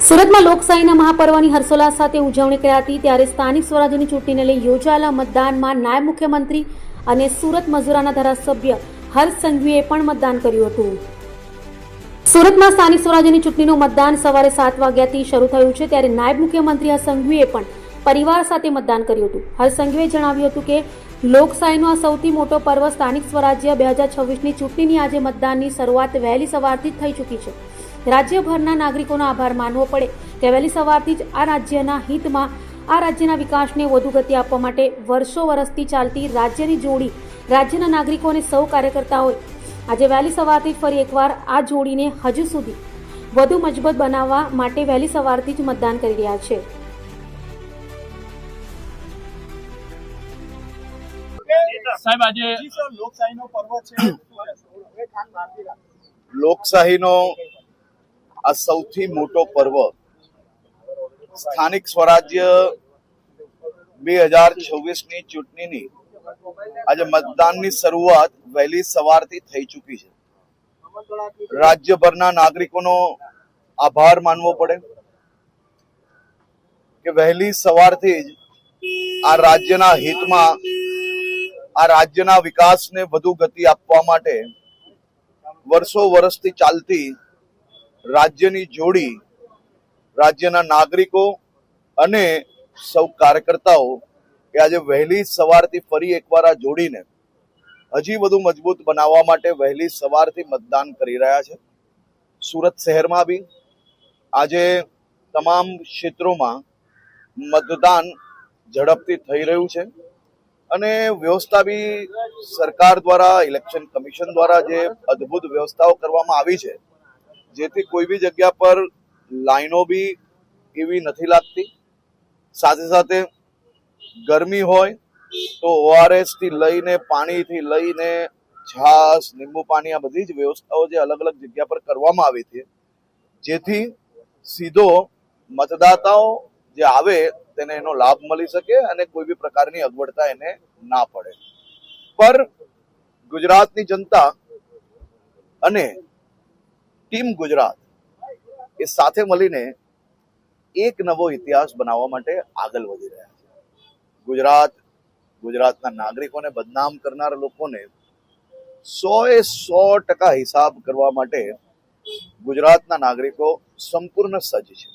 સુરતમાં લોકશાહીના મહાપર્વની હર્ષોલ્લાસ સાથે ઉજવણી કરાઈ હતી ત્યારે સ્થાનિક સ્વરાજ્યની ચૂંટણીને લઈ યોજાયેલા મતદાનમાં નાયબ મુખ્યમંત્રી અને સુરત મજૂરાના ધારાસભ્ય હર્ષ સંઘવીએ પણ મતદાન કર્યું હતું। સુરતમાં સ્થાનિક સ્વરાજ્યની ચૂંટણીનું મતદાન સવારે 7 વાગ્યાથી શરૂ થયું છે ત્યારે નાયબ મુખ્યમંત્રી હર્ષ સંઘવીએ પણ પરિવાર સાથે મતદાન કર્યું હતું। હર્ષ સંઘવીએ જણાવ્યું હતું કે લોકશાહીનો આ સૌથી મોટો પર્વ સ્થાનિક સ્વરાજ્ય 2026ની ચૂંટણીની આજે મતદાનની શરૂઆત વહેલી સવારથી જ થઈ ચૂકી છે। રાજ્યભરના નાગરિકોનો આભાર માનવો પડે કે વહેલી સવારથી જ આ રાજ્યના હિતમાં આ રાજ્યના વિકાસને વધુ ગતિ આપવા માટે વર્ષો વર્ષથી ચાલતી રાજ્યની જોડી રાજ્યના નાગરિકો અને સૌ કાર્યકર્તાઓએ આજે વહેલી સવારથી જ ફરી એકવાર આ જોડીને હજુ સુધી વધુ મજબૂત બનાવવા માટે વહેલી સવારથી જ મતદાન કરી રહ્યા છે। સાહેબ આજે લોકશાહીનો આ સૌથી મોટો પર્વ સ્થાનિક સ્વરાજ્ય 2026ની ચૂંટણીની આજે મતદાનની શરૂઆત વહેલી સવારથી થઈ ચૂકી છે। રાજ્યભરના નાગરિકોનો આભાર માનવો પડે કે વહેલી સવારથી જ આ રાજ્યના હિતમાં આ રાજ્યના વિકાસને વધુ ગતિ આપવા માટે વર્ષો વર્ષથી ચાલતી રાજ્યની જોડી રાજ્યના નાગરિકો અને સૌ કાર્યકર્તાઓ કે આજે વહેલી સવારથી ફરી એકવાર આ જોડીને હજી વધુ મજબૂત બનાવવા માટે વહેલી સવારથી મતદાન કરી રહ્યા છે। સુરત શહેરમાં બી આજે તમામ ક્ષેત્રોમાં મતદાન ઝડપથી થઈ રહ્યું છે અને વ્યવસ્થા બી સરકાર દ્વારા ઇલેક્શન કમિશન દ્વારા જે અદ્ભુત વ્યવસ્થાઓ કરવામાં આવી છે જેથી કોઈ બી જગ્યા પર લાઈનો બી એવી નથી લાગતી। સાથે સાથે ગરમી હોય તો ORS થી લઈને પાણીથી લઈને છાસ લીંબુ પાણી આ બધી જ વ્યવસ્થાઓ જે અલગ અલગ જગ્યા પર કરવામાં આવી છે જેથી સીધો મતદાતાઓ જે આવે તેને એનો લાભ મળી શકે અને કોઈ બી પ્રકારની અગવડતા એને ના પડે। પર ગુજરાતની જનતા અને ટીમ ગુજરાત એ સાથે મળીને એક નવો ઇતિહાસ બનાવવા માટે આગળ વધી રહ્યા છે। ગુજરાતના નાગરિકોને બદનામ કરનાર લોકોને 100% હિસાબ કરવા માટે ગુજરાતના નાગરિકો સંપૂર્ણ સજ્જ છે।